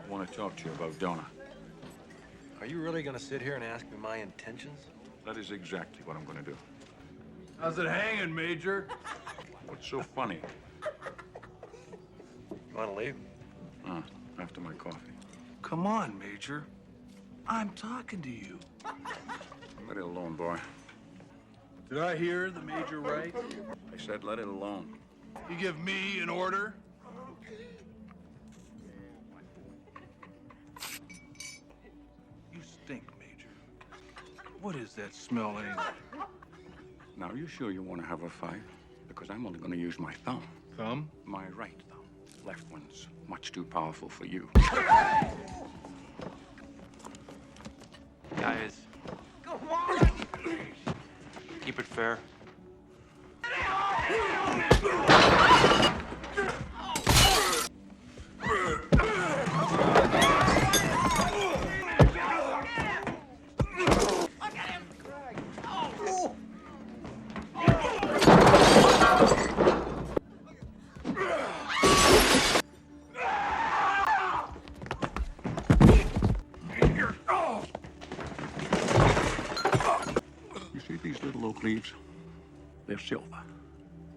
I want to talk to you about Donna. Are you really gonna sit here and ask me my intentions? That is exactly what I'm going to do. How's it hanging, Major? What's so funny? You wanna leave? After my coffee. Come on, Major. I'm talking to you. Let it alone, boy. Did I hear the Major right? I said let it alone. You give me an order? You stink, Major. What is that smell anyway? Now, are you sure you want to have a fight? Because I'm only going to use my thumb. Thumb? My right thumb. Left one's much too powerful for you. Guys. Go on! Keep it fair. These little oak leaves, they're silver.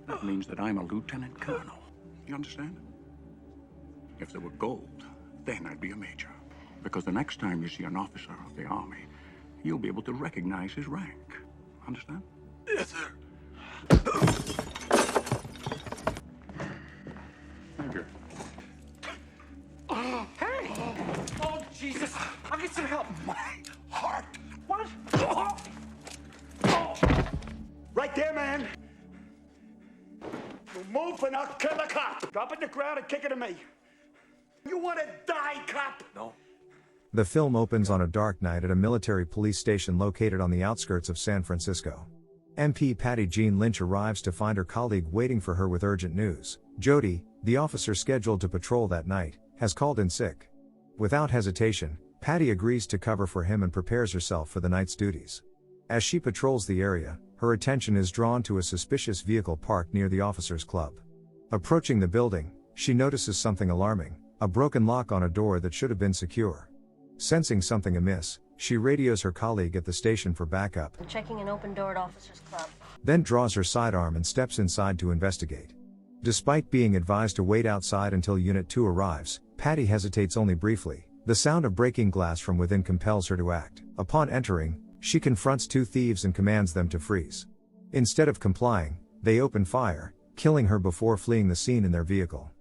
That means that I'm a lieutenant colonel. You understand? If they were gold, then I'd be a major. Because the next time you see an officer of the army, you'll be able to recognize his rank. Understand? Yes, sir. Major. Hey! Oh, Jesus! I'll get some help. My heart. What? Right there, man. You move and I'll kill the cop. Drop it in the ground and kick it to me. You want to die, cop? No. The film opens on a dark night at a military police station located on the outskirts of San Francisco. MP Patty Jean Lynch arrives to find her colleague waiting for her with urgent news. Jody, the officer scheduled to patrol that night, has called in sick. Without hesitation, Patty agrees to cover for him and prepares herself for the night's duties. As she patrols the area, her attention is drawn to a suspicious vehicle parked near the officer's club. Approaching the building, she notices something alarming, a broken lock on a door that should have been secure. Sensing something amiss, she radios her colleague at the station for backup. I'm checking an open door at Officers Club. Then draws her sidearm and steps inside to investigate. Despite being advised to wait outside until Unit 2 arrives, Patty hesitates only briefly. The sound of breaking glass from within compels her to act. Upon entering, she confronts two thieves and commands them to freeze. Instead of complying, they open fire, killing her before fleeing the scene in their vehicle.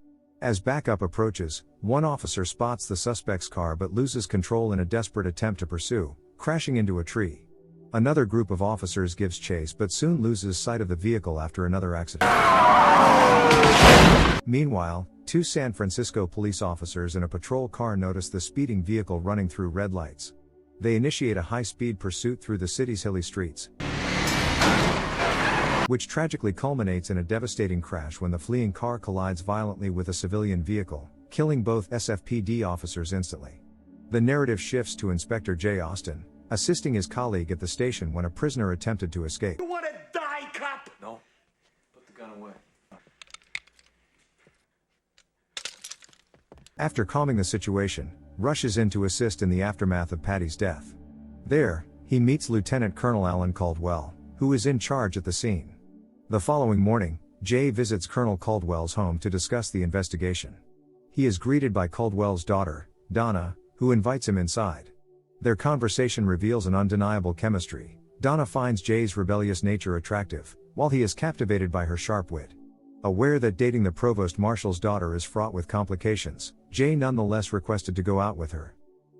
As backup approaches, one officer spots the suspect's car but loses control in a desperate attempt to pursue, crashing into a tree. Another group of officers gives chase but soon loses sight of the vehicle after another accident. Meanwhile, two San Francisco police officers in a patrol car notice the speeding vehicle running through red lights. They initiate a high-speed pursuit through the city's hilly streets, which tragically culminates in a devastating crash when the fleeing car collides violently with a civilian vehicle, killing both SFPD officers instantly. The narrative shifts to Inspector Jay Austin, assisting his colleague at the station when a prisoner attempted to escape. You want to die, cop? No. Put the gun away. After calming the situation, rushes in to assist in the aftermath of Patty's death. There, he meets Lieutenant Colonel Alan Caldwell, who is in charge at the scene. The following morning, Jay visits Colonel Caldwell's home to discuss the investigation. He is greeted by Caldwell's daughter, Donna, who invites him inside. Their conversation reveals an undeniable chemistry. Donna finds Jay's rebellious nature attractive, while he is captivated by her sharp wit. Aware that dating the provost marshal's daughter is fraught with complications, Jay nonetheless requested to go out with her.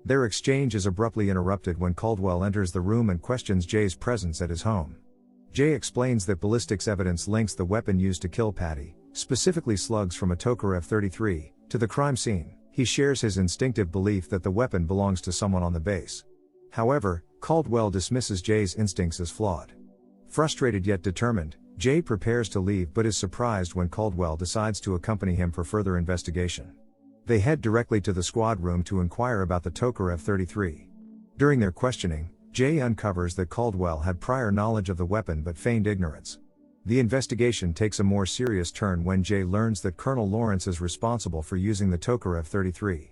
Their exchange is abruptly interrupted when Caldwell enters the room and questions Jay's presence at his home. Jay explains that ballistics evidence links the weapon used to kill Patty, specifically slugs from a Tokarev 33, to the crime scene. He shares his instinctive belief that the weapon belongs to someone on the base. However, Caldwell dismisses Jay's instincts as flawed. Frustrated yet determined, Jay prepares to leave but is surprised when Caldwell decides to accompany him for further investigation. They head directly to the squad room to inquire about the Tokarev 33. During their questioning, Jay uncovers that Caldwell had prior knowledge of the weapon but feigned ignorance. The investigation takes a more serious turn when Jay learns that Colonel Lawrence is responsible for using the Tokarev 33.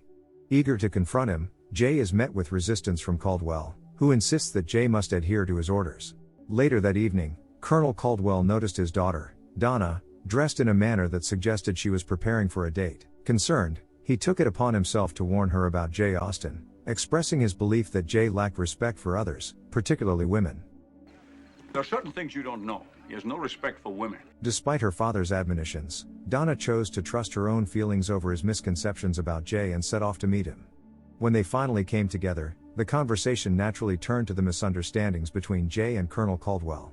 Eager to confront him, Jay is met with resistance from Caldwell, who insists that Jay must adhere to his orders. Later that evening, Colonel Caldwell noticed his daughter, Donna, dressed in a manner that suggested she was preparing for a date. Concerned, he took it upon himself to warn her about Jay Austen, expressing his belief that Jay lacked respect for others, particularly women. There are certain things you don't know. He has no respect for women. Despite her father's admonitions, Donna chose to trust her own feelings over his misconceptions about Jay and set off to meet him. When they finally came together, the conversation naturally turned to the misunderstandings between Jay and Colonel Caldwell.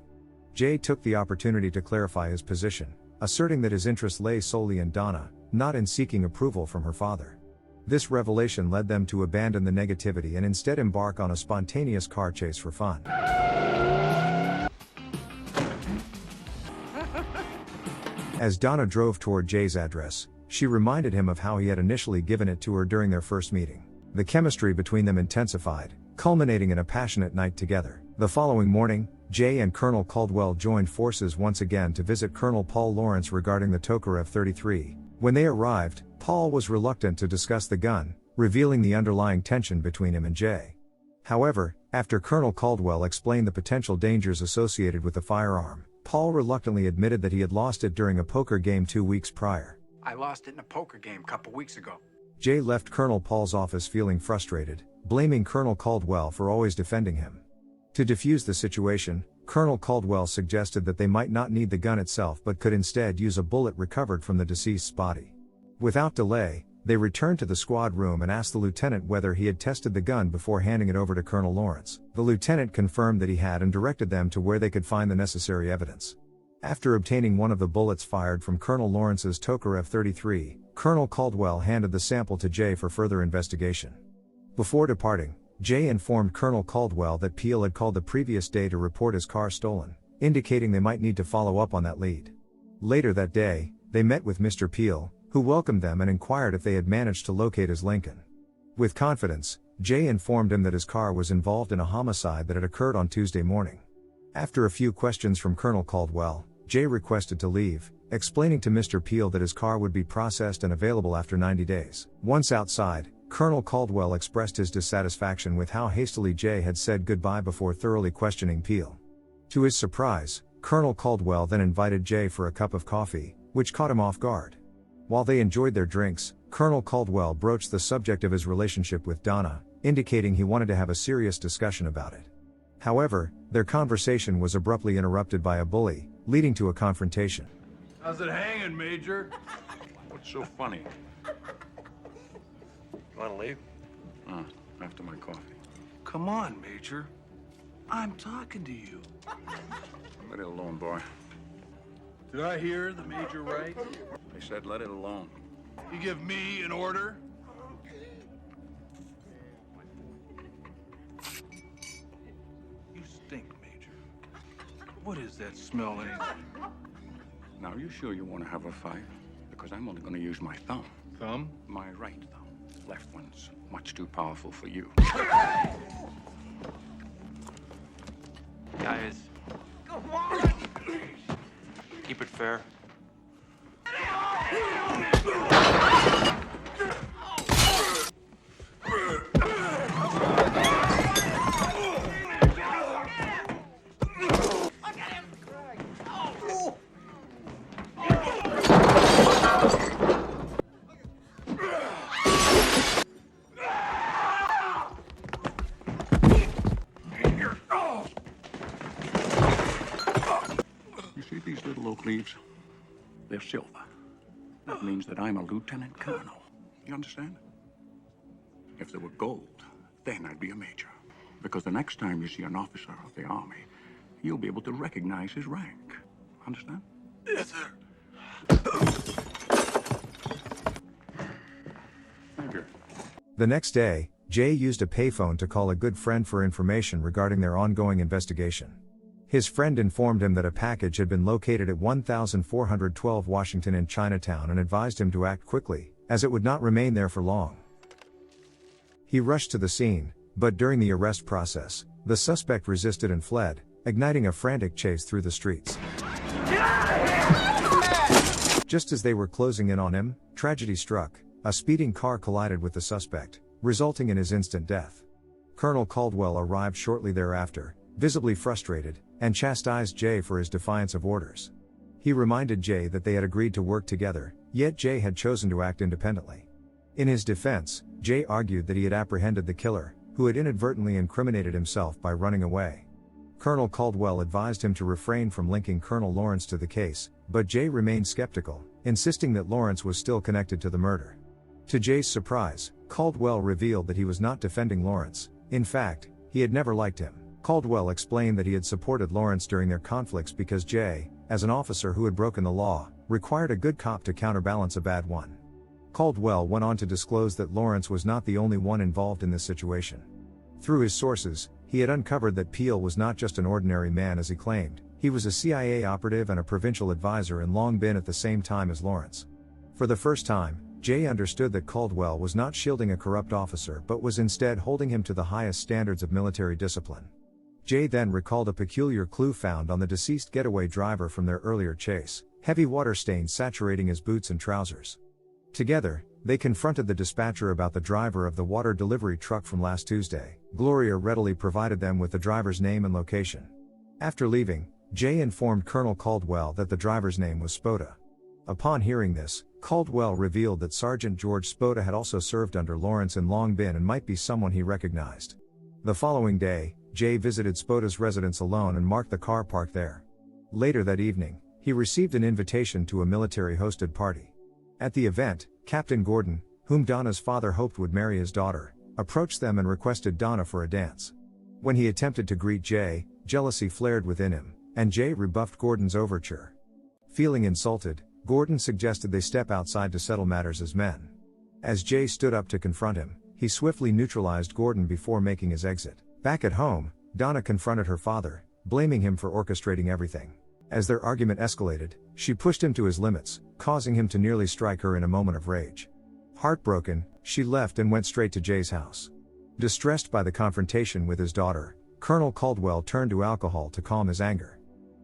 Jay took the opportunity to clarify his position, asserting that his interest lay solely in Donna, not in seeking approval from her father. This revelation led them to abandon the negativity and instead embark on a spontaneous car chase for fun. As Donna drove toward Jay's address, she reminded him of how he had initially given it to her during their first meeting. The chemistry between them intensified, culminating in a passionate night together. The following morning, Jay and Colonel Caldwell joined forces once again to visit Colonel Paul Lawrence regarding the Tokarev 33. When they arrived, Paul was reluctant to discuss the gun, revealing the underlying tension between him and Jay. However, after Colonel Caldwell explained the potential dangers associated with the firearm, Paul reluctantly admitted that he had lost it during a poker game 2 weeks prior. I lost it in a poker game a couple weeks ago. Jay left Colonel Paul's office feeling frustrated, blaming Colonel Caldwell for always defending him. To defuse the situation, Colonel Caldwell suggested that they might not need the gun itself but could instead use a bullet recovered from the deceased's body. Without delay, they returned to the squad room and asked the lieutenant whether he had tested the gun before handing it over to Colonel Lawrence. The lieutenant confirmed that he had and directed them to where they could find the necessary evidence. After obtaining one of the bullets fired from Colonel Lawrence's Tokarev 33, Colonel Caldwell handed the sample to Jay for further investigation. Before departing, Jay informed Colonel Caldwell that Peel had called the previous day to report his car stolen, indicating they might need to follow up on that lead. Later that day, they met with Mr. Peel, who welcomed them and inquired if they had managed to locate his Lincoln. With confidence, Jay informed him that his car was involved in a homicide that had occurred on Tuesday morning. After a few questions from Colonel Caldwell, Jay requested to leave, explaining to Mr. Peel that his car would be processed and available after 90 days. Once outside, Colonel Caldwell expressed his dissatisfaction with how hastily Jay had said goodbye before thoroughly questioning Peel. To his surprise, Colonel Caldwell then invited Jay for a cup of coffee, which caught him off guard. While they enjoyed their drinks, Colonel Caldwell broached the subject of his relationship with Donna, indicating he wanted to have a serious discussion about it. However, their conversation was abruptly interrupted by a bully, leading to a confrontation. How's it hanging, Major? What's so funny? You want to leave? After my coffee. Come on, Major. I'm talking to you. Let it alone, boy. Did I hear the Major right? They said let it alone. You give me an order? You stink, Major. What is that smell anyway? Now, are you sure you want to have a fight? Because I'm only going to use my thumb. Thumb? My right thumb. Left one's much too powerful for you. Guys, Come on! keep it fair. You see these little oak leaves? They're silver. That means that I'm a lieutenant colonel. You understand? If they were gold, then I'd be a major. Because the next time you see an officer of the army, you'll be able to recognize his rank. Understand? Yes, sir. Thank you. The next day, Jay used a payphone to call a good friend for information regarding their ongoing investigation. His friend informed him that a package had been located at 1412 Washington in Chinatown and advised him to act quickly, as it would not remain there for long. He rushed to the scene, but during the arrest process, the suspect resisted and fled, igniting a frantic chase through the streets. Just as they were closing in on him, tragedy struck. A speeding car collided with the suspect, resulting in his instant death. Colonel Caldwell arrived shortly thereafter, visibly frustrated, and chastised Jay for his defiance of orders. He reminded Jay that they had agreed to work together, yet Jay had chosen to act independently. In his defense, Jay argued that he had apprehended the killer, who had inadvertently incriminated himself by running away. Colonel Caldwell advised him to refrain from linking Colonel Lawrence to the case, but Jay remained skeptical, insisting that Lawrence was still connected to the murder. To Jay's surprise, Caldwell revealed that he was not defending Lawrence. In fact, he had never liked him. Caldwell explained that he had supported Lawrence during their conflicts because Jay, as an officer who had broken the law, required a good cop to counterbalance a bad one. Caldwell went on to disclose that Lawrence was not the only one involved in this situation. Through his sources, he had uncovered that Peel was not just an ordinary man as he claimed. He was a CIA operative and a provincial advisor in Long Bin at the same time as Lawrence. For the first time, Jay understood that Caldwell was not shielding a corrupt officer but was instead holding him to the highest standards of military discipline. Jay then recalled a peculiar clue found on the deceased getaway driver from their earlier chase, heavy water stains saturating his boots and trousers. Together, they confronted the dispatcher about the driver of the water delivery truck from last Tuesday. Gloria readily provided them with the driver's name and location. After leaving, Jay informed Colonel Caldwell that the driver's name was Spoda. Upon hearing this, Caldwell revealed that Sergeant George Spoda had also served under Lawrence in Long Bin and might be someone he recognized. The following day, Jay visited Spoda's residence alone and marked the car parked there. Later that evening, he received an invitation to a military-hosted party. At the event, Captain Gordon, whom Donna's father hoped would marry his daughter, approached them and requested Donna for a dance. When he attempted to greet Jay, jealousy flared within him, and Jay rebuffed Gordon's overture. Feeling insulted, Gordon suggested they step outside to settle matters as men. As Jay stood up to confront him, he swiftly neutralized Gordon before making his exit. Back at home, Donna confronted her father, blaming him for orchestrating everything. As their argument escalated, she pushed him to his limits, causing him to nearly strike her in a moment of rage. Heartbroken, she left and went straight to Jay's house. Distressed by the confrontation with his daughter, Colonel Caldwell turned to alcohol to calm his anger.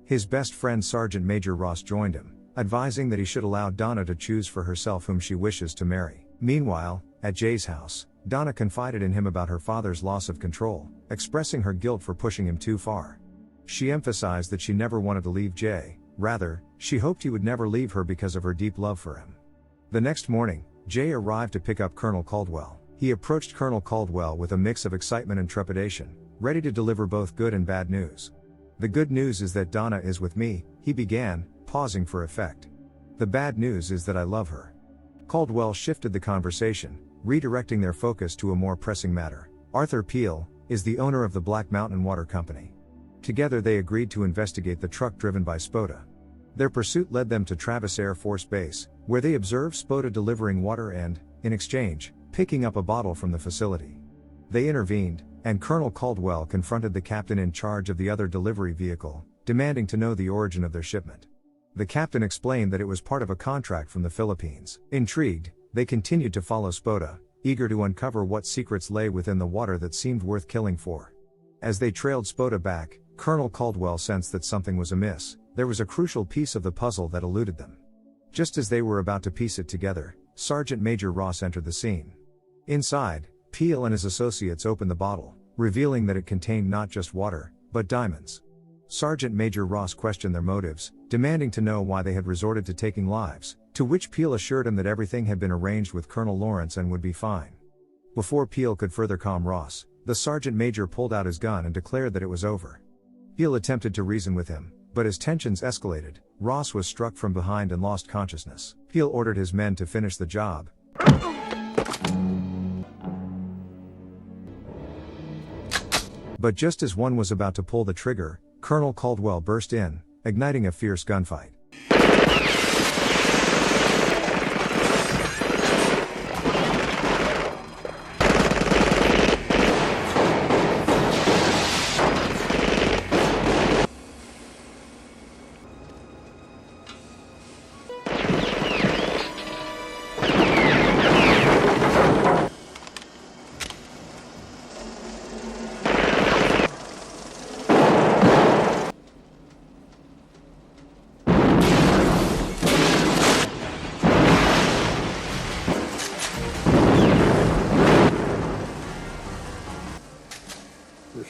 His best friend Sergeant Major Ross joined him, advising that he should allow Donna to choose for herself whom she wishes to marry. Meanwhile, at Jay's house, Donna confided in him about her father's loss of control, expressing her guilt for pushing him too far. She emphasized that she never wanted to leave Jay, rather, she hoped he would never leave her because of her deep love for him. The next morning, Jay arrived to pick up Colonel Caldwell. He approached Colonel Caldwell with a mix of excitement and trepidation, ready to deliver both good and bad news. "The good news is that Donna is with me," he began, pausing for effect. "The bad news is that I love her." Caldwell shifted the conversation, redirecting their focus to a more pressing matter. Arthur Peel is the owner of the Black Mountain Water Company. Together they agreed to investigate the truck driven by Spoda. Their pursuit led them to Travis Air Force Base, where they observed Spoda delivering water and, in exchange, picking up a bottle from the facility. They intervened, and Colonel Caldwell confronted the captain in charge of the other delivery vehicle, demanding to know the origin of their shipment. The captain explained that it was part of a contract from the Philippines. Intrigued, they continued to follow Spoda, eager to uncover what secrets lay within the water that seemed worth killing for. As they trailed Spoda back, Colonel Caldwell sensed that something was amiss. There was a crucial piece of the puzzle that eluded them. Just as they were about to piece it together, Sergeant Major Ross entered the scene. Inside, Peel and his associates opened the bottle, revealing that it contained not just water, but diamonds. Sergeant Major Ross questioned their motives, demanding to know why they had resorted to taking lives, to which Peel assured him that everything had been arranged with Colonel Lawrence and would be fine. Before Peel could further calm Ross, the Sergeant Major pulled out his gun and declared that it was over. Peel attempted to reason with him, but as tensions escalated, Ross was struck from behind and lost consciousness. Peel ordered his men to finish the job. But just as one was about to pull the trigger, Colonel Caldwell burst in, igniting a fierce gunfight.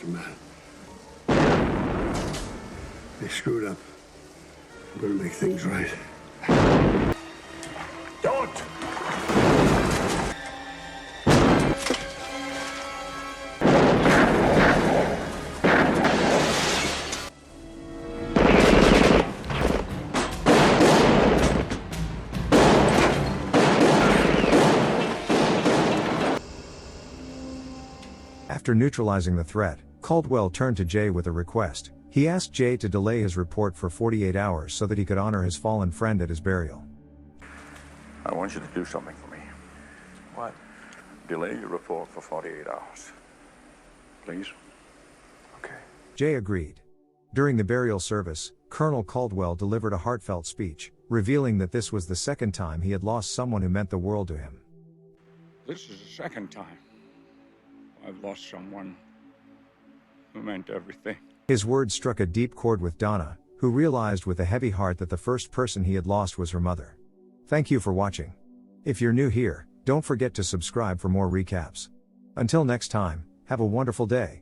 the matter. They screwed up. I'm gonna make things right. Don't! After neutralizing the threat, Caldwell turned to Jay with a request. He asked Jay to delay his report for 48 hours so that he could honor his fallen friend at his burial. I want you to do something for me. What? Delay your report for 48 hours. Please? Okay. Jay agreed. During the burial service, Colonel Caldwell delivered a heartfelt speech, revealing that this was the second time he had lost someone who meant the world to him. This is the second time I've lost someone who meant everything. His words struck a deep chord with Donna, who realized with a heavy heart that the first person he had lost was her mother. Thank you for watching. If you're new here, don't forget to subscribe for more recaps. Until next time, have a wonderful day.